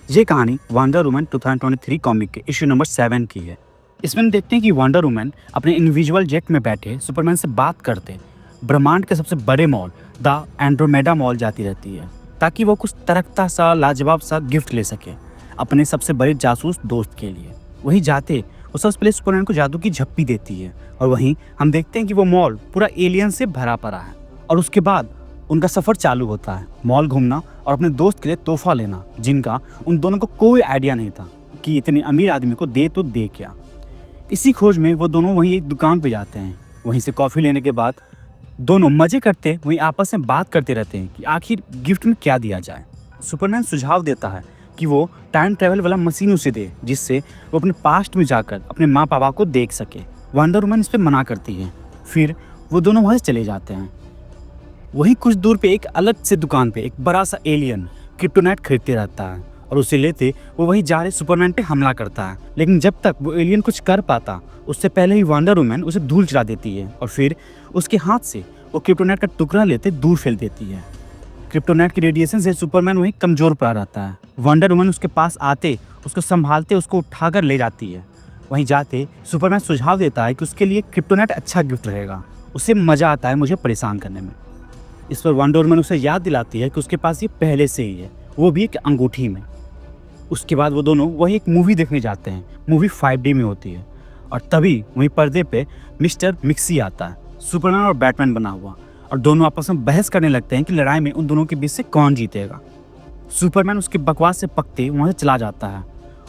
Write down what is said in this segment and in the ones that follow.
ये कहानी wonder woman 2023 comic के इशू नंबर 7 की है। इसमें हम देखते हैं कि वंडर वुमन अपने इंडिविजुअल जेट में बैठे सुपरमैन से बात करते ब्रह्मांड के सबसे बड़े मॉल द एंड्रोमेडा मॉल जाती रहती है ताकि वो कुछ तरक्ता सा लाजवाब सा गिफ्ट ले सके अपने सबसे बड़े जासूस दोस्त के लिए। वहीं जाते वो सबसे पहले सुपरमैन को जादू की झप्पी देती है और वहीं हम देखते हैं कि वो मॉल पूरा एलियन से भरा पड़ा है। और उसके बाद उनका सफ़र चालू होता है, मॉल घूमना और अपने दोस्त के लिए तोहफा लेना, जिनका उन दोनों को कोई आइडिया नहीं था कि इतने अमीर आदमी को दे तो दे क्या। इसी खोज में वो दोनों वहीं एक दुकान पे जाते हैं। वहीं से कॉफ़ी लेने के बाद दोनों मज़े करते वहीं आपस में बात करते रहते हैं कि आखिर गिफ्ट में क्या दिया जाए। सुपरमैन सुझाव देता है कि वो टाइम ट्रैवल वाला मशीन उसे दे जिससे वो अपने पास्ट में जाकर अपने माँ पापा को देख सके। वंडर वुमन इस पर मना करती है। फिर वो दोनों वहाँ से चले जाते हैं। वहीं कुछ दूर पे एक अलग से दुकान पे एक बड़ा सा एलियन क्रिप्टोनाइट खरीदते रहता है और उसे लेते वो वहीं जा रहे सुपरमैन पे हमला करता है। लेकिन जब तक वो एलियन कुछ कर पाता उससे पहले ही वंडर वुमन उसे धूल चढ़ा देती है और फिर उसके हाथ से वो क्रिप्टोनाइट का टुकड़ा लेते दूर फेंक देती है। क्रिप्टोनाइट की रेडिएशन से सुपरमैन वहीं कमजोर पड़ा रहता है। वंडर वुमन उसके पास आते उसको संभालते उसको उठाकर ले जाती है। वहीं जाते सुपरमैन सुझाव देता है कि उसके लिए क्रिप्टोनाइट अच्छा गिफ्ट रहेगा, उसे मज़ा आता है मुझे परेशान करने में। इस पर वंडर वुमन उसे याद दिलाती है कि उसके पास ये पहले से ही है, वो भी एक अंगूठी में। उसके बाद वो दोनों वही एक मूवी देखने जाते हैं। मूवी 5D में होती है और तभी वहीं पर्दे पे मिस्टर मिक्सी आता है, सुपरमैन और बैटमैन बना हुआ, और दोनों आपस में बहस करने लगते हैं कि लड़ाई में उन दोनों के बीच से कौन जीतेगा। सुपरमैन उसकी बकवास से पकते वहाँ से चला जाता है।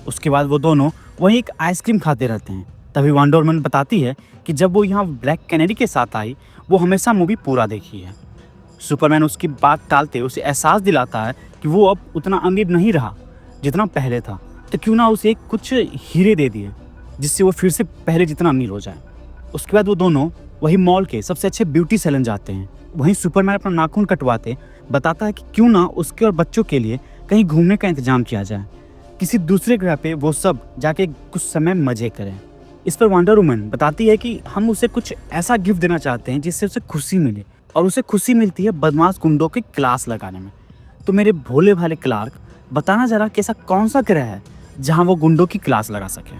उसके बाद वो दोनों वहीं एक आइसक्रीम खाते रहते हैं। तभी वंडर वुमन बताती है कि जब वो यहाँ ब्लैक कैनेडी के साथ आई वो हमेशा मूवी पूरा देखी है। सुपरमैन उसकी बात टालते उसे एहसास दिलाता है कि वो अब उतना अमीर नहीं रहा जितना पहले था, तो क्यों ना उसे कुछ हीरे दे दिए जिससे वो फिर से पहले जितना अमीर हो जाए। उसके बाद वो दोनों वही मॉल के सबसे अच्छे ब्यूटी सैलून जाते हैं। वहीं सुपरमैन अपना नाखून कटवाते बताता है कि क्यों ना उसके और बच्चों के लिए कहीं घूमने का इंतजाम किया जाए, किसी दूसरे ग्रह पे वो सब जाके कुछ समय मजे करें। इस पर वंडर वुमन बताती है कि हम उसे कुछ ऐसा गिफ्ट देना चाहते हैं जिससे उसे खुशी मिले, और उसे खुशी मिलती है बदमाश गुंडों की क्लास लगाने में। तो मेरे भोले भाले क्लार्क, बताना जरा कि ऐसा कौन सा ग्रह है जहां वो गुंडों की क्लास लगा सके।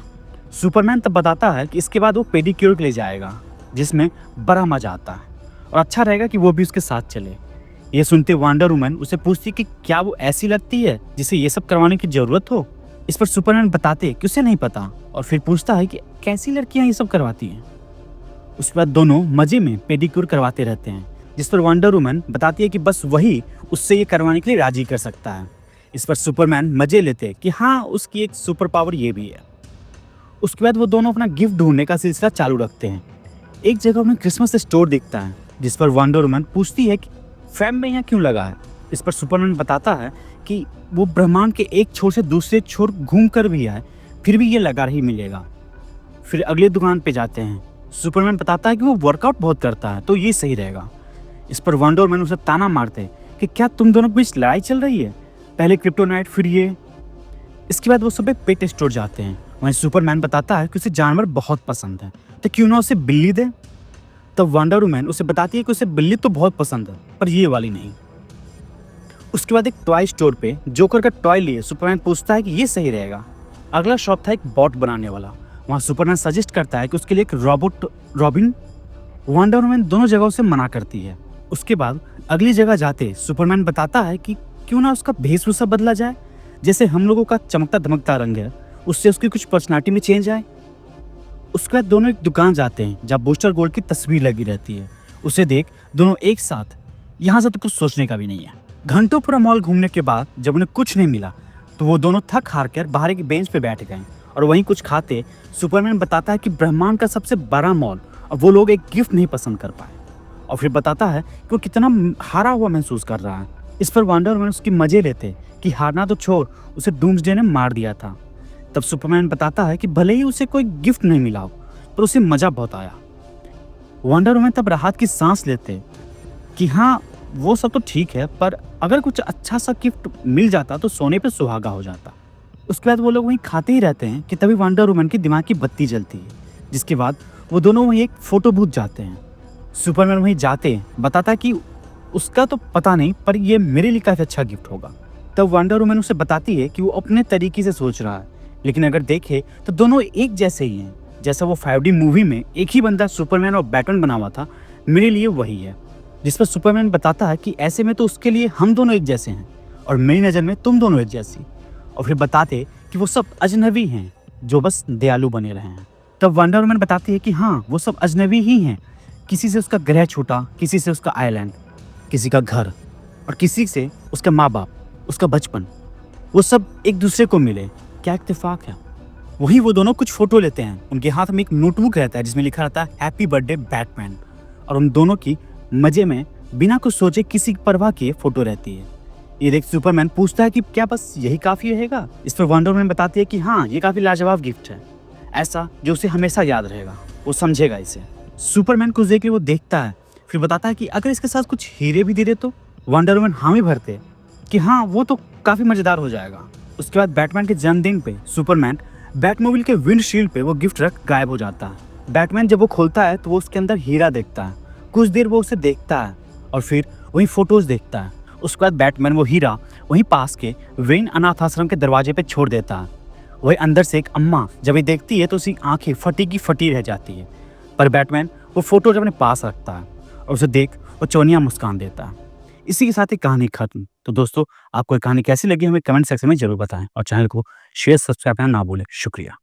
सुपरमैन तब बताता है कि इसके बाद वो पेडिक्योर के लिए जाएगा जिसमें बड़ा मजा आता है और अच्छा रहेगा कि वो भी उसके साथ चले। ये सुनते वंडर वुमन उसे पूछती कि क्या वो ऐसी लगती है जिसे ये सब करवाने की जरूरत हो। इस पर सुपरमैन बताते कि उसे नहीं पता और फिर पूछता है कि कैसी लड़कियां ये सब करवाती हैं। उसके बाद दोनों मजे में पेडिक्योर करवाते रहते हैं, जिस पर वंडर वुमन बताती है कि बस वही उससे ये करवाने के लिए राजी कर सकता है। इस पर सुपरमैन मजे लेते कि हाँ उसकी एक सुपर पावर ये भी है। उसके बाद वो दोनों अपना गिफ्ट ढूंढने का सिलसिला चालू रखते हैं। एक जगह उन्हें क्रिसमस स्टोर दिखता है जिस पर वंडर वुमन पूछती है कि फैम में यहाँ क्यों लगा है। इस पर सुपरमैन बताता है कि वो ब्रह्मांड के एक छोर से दूसरे छोर घूम कर भी आए फिर भी ये लगा ही मिलेगा। फिर अगली दुकान पे जाते हैं। सुपरमैन बताता है कि वो वर्कआउट बहुत करता है तो ये सही रहेगा। इस पर वंडर वुमन उसे ताना मारते कि क्या तुम दोनों के बीच लड़ाई चल रही है, पहले क्रिप्टोनाइट फिर ये। इसके बाद वो सब एक पेट स्टोर जाते हैं। वहीं सुपरमैन बताता है कि उसे जानवर बहुत पसंद है तो क्यों ना उसे बिल्ली दे। तब वंडर वुमन उसे बताती है कि उसे बिल्ली तो बहुत पसंद है पर ये वाली नहीं। उसके बाद एक टॉय स्टोर पे जोकर का टॉय लिए सुपरमैन पूछता है कि ये सही रहेगा। अगला शॉप था एक बॉट बनाने वाला। वहाँ सुपरमैन सजेस्ट करता है कि उसके लिए एक रोबोट रॉबिन। वंडर वुमन दोनों जगहों से मना करती है। उसके बाद अगली जगह जाते सुपरमैन बताता है कि क्यों ना उसका वेशभूषा बदला जाए, जैसे हम लोगों का चमकता धमकता रंग है उससे उसकी कुछ पर्सनालिटी में चेंज आए। उसके बाद दोनों एक दुकान जाते हैं जहाँ बूस्टर गोल्ड की तस्वीर लगी रहती है। उसे देख दोनों एक साथ यहाँ से तो कुछ सोचने का भी नहीं है। घंटों पूरा मॉल घूमने के बाद जब उन्हें कुछ नहीं मिला तो वो दोनों थक हार कर बाहर एक बेंच पे बैठ गए और वहीं कुछ खाते सुपरमैन बताता है कि ब्रह्मांड का सबसे बड़ा मॉल और वो लोग एक गिफ्ट नहीं पसंद कर पाए, और फिर बताता है कि वो कितना हारा हुआ महसूस कर रहा है। इस पर वंडर वुमन उसकी मजे लेते कि हारना तो छोड़, उसे डूम्सडे ने मार दिया था। तब सुपरमैन बताता है कि भले ही उसे कोई गिफ्ट नहीं मिला हो पर उसे मजा बहुत आया। वंडर वुमन तब राहत की सांस लेते कि हाँ वो सब तो ठीक है पर अगर कुछ अच्छा सा गिफ्ट मिल जाता तो सोने पे सुहागा हो जाता। उसके बाद वो लोग वहीं खाते ही रहते हैं कि तभी वंडर वुमन की दिमाग की बत्ती जलती है, जिसके बाद वो दोनों वहीं एक फोटो बूथ जाते हैं। सुपरमैन वहीं जाते बताता है कि उसका तो पता नहीं पर ये मेरे लिए काफ़ी अच्छा गिफ्ट होगा। तब वंडर वुमन उसे बताती है कि वो अपने तरीके से सोच रहा है, लेकिन अगर देखे तो दोनों एक जैसे ही हैं। जैसा वो 5D मूवी में एक ही बंदा सुपरमैन और बैटमैन बना हुआ था, मेरे लिए वही है। जिस पर सुपरमैन बताता है कि ऐसे में तो उसके लिए हम दोनों एक जैसे हैं और मेरी नज़र में तुम दोनों एक जैसी। और फिर बताते कि वो सब अजनबी हैं जो बस दयालु बने रहे हैं। तब वंडर वुमन बताती है कि हाँ, वो सब अजनबी ही हैं। किसी से उसका ग्रह छूटा, किसी से उसका आइलैंड, किसी का घर और किसी से उसके माँ बाप, उसका बचपन, वो सब एक दूसरे को मिले। क्या इत्तेफाक है। वहीं वो दोनों कुछ फोटो लेते हैं। उनके हाथ में एक नोटबुक रहता है जिसमें लिखा रहता है हैप्पी बर्थडे बैटमैन, और उन दोनों की मजे में बिना कुछ सोचे किसी परवाह किए फोटो रहती है। ये देख सुपरमैन पूछता है कि क्या बस यही काफ़ी रहेगा। इस पर वंडर वुमन बताती है कि हाँ, ये काफ़ी लाजवाब गिफ्ट है, ऐसा जो उसे हमेशा याद रहेगा, वो समझेगा इसे। सुपरमैन कुछ देर के लिए वो देखता है, फिर बताता है कि अगर इसके साथ कुछ हीरे भी दे दे तो। वंडर वुमन हामी भरते कि हाँ, वो तो काफ़ी मज़ेदार हो जाएगा। उसके बाद बैटमैन के जन्मदिन पे सुपरमैन बैटमोबिल के विंडशील्ड पे वो गिफ्ट रख गायब हो जाता है। बैटमैन जब वो खोलता है तो वो उसके अंदर हीरा देखता है। कुछ देर वो उसे देखता है और फिर वही फोटोज देखता है। उसके बाद बैटमैन वो हीरा वहीं पास के वेन अनाथ आश्रम के दरवाजे पे छोड़ देता है। वही अंदर से एक अम्मा जब ये देखती है तो उसकी आंखें फटी की फटी रह जाती है। पर बैटमैन वो फोटो जब अपने पास रखता है और उसे देख वो चौनिया मुस्कान देता है। इसी के साथ ही कहानी खत्म। तो दोस्तों, आपको ये कहानी कैसी लगी हमें कमेंट सेक्शन में जरूर बताएं और चैनल को शेयर सब्सक्राइब करना ना भूलें। शुक्रिया।